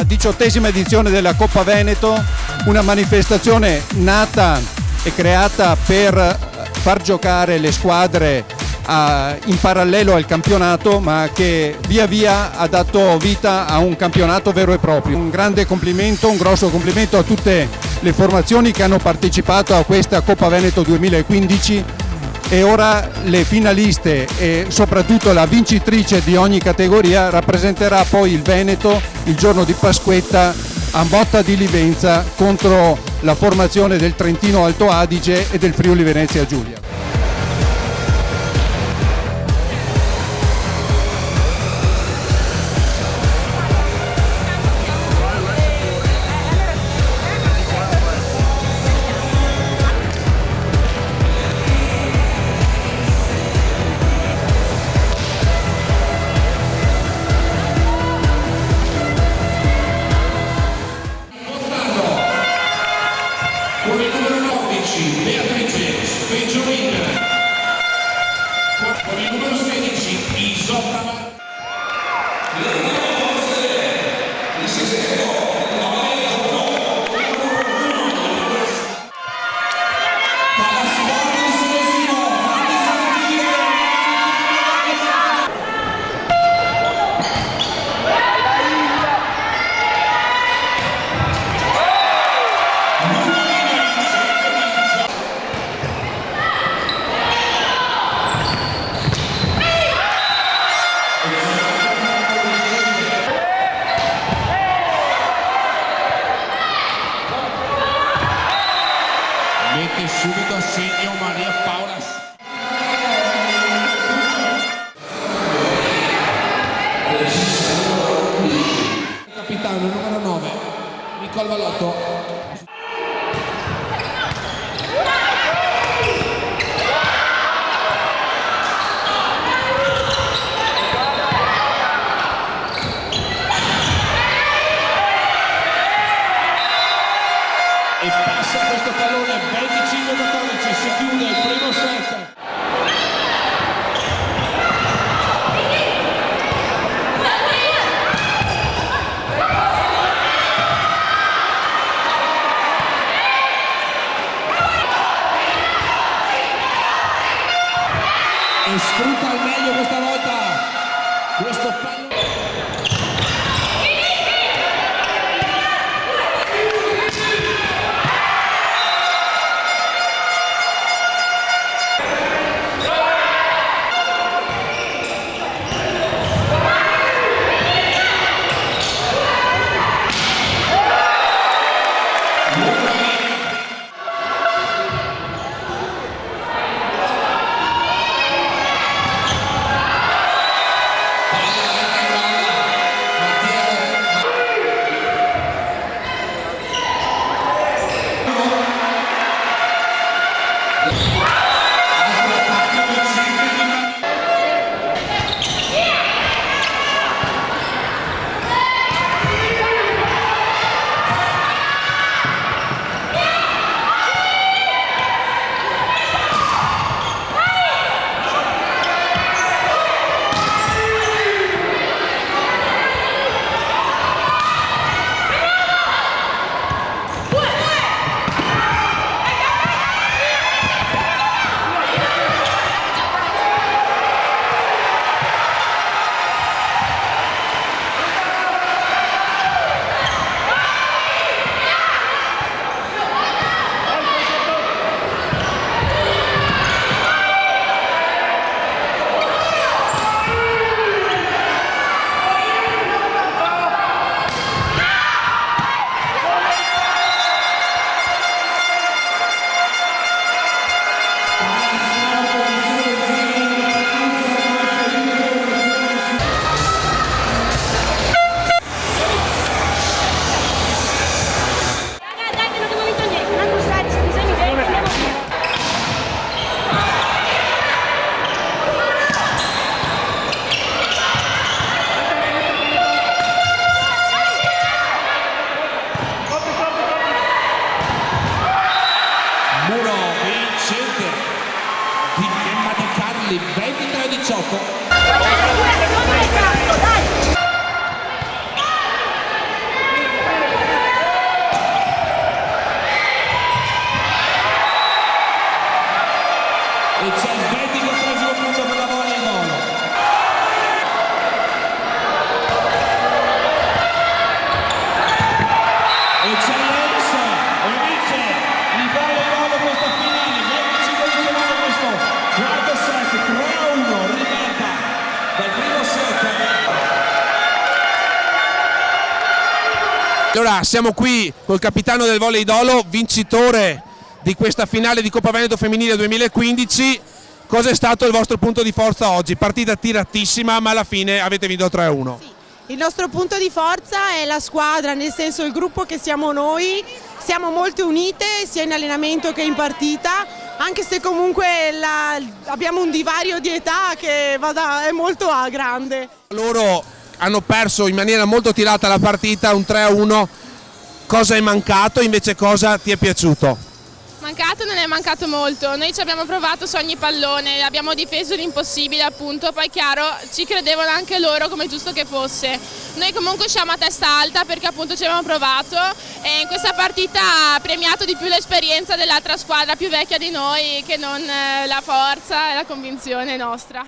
18ª edizione della Coppa Veneto, una manifestazione nata e creata per far giocare le squadre in parallelo al campionato, ma che via via ha dato vita a un campionato vero e proprio. Un grande complimento, un grosso complimento a tutte le formazioni che hanno partecipato a questa Coppa Veneto 2015, e ora le finaliste e soprattutto la vincitrice di ogni categoria rappresenterà poi il Veneto il giorno di Pasquetta a Motta di Livenza contro la formazione del Trentino Alto Adige e del Friuli Venezia Giulia. Con il numero 12 Beatrice Speggiolin, con il numero 16 Isotta mette subito a segno Maria Paola. Capitano numero 9 Nicol Valotto. E passa questo pallone 25-14, si chiude il primo set. E sfrutta al meglio questa volta questo pallone. Allora siamo qui col capitano del Volley Dolo, vincitore di questa finale di Coppa Veneto Femminile 2015. Cosa è stato il vostro punto di forza oggi? Partita tiratissima, ma alla fine avete vinto 3-1. Sì. Il nostro punto di forza è la squadra, nel senso il gruppo che siamo noi, siamo molto unite sia in allenamento che in partita, anche se comunque abbiamo un divario di età che è molto grande. Loro hanno perso in maniera molto tirata la partita, un 3-1, cosa è mancato, invece cosa ti è piaciuto? Mancato non è mancato molto, noi ci abbiamo provato su ogni pallone, abbiamo difeso l'impossibile appunto, poi chiaro ci credevano anche loro come giusto che fosse. Noi comunque siamo a testa alta perché appunto ci abbiamo provato e in questa partita ha premiato di più l'esperienza dell'altra squadra più vecchia di noi che non la forza e la convinzione nostra.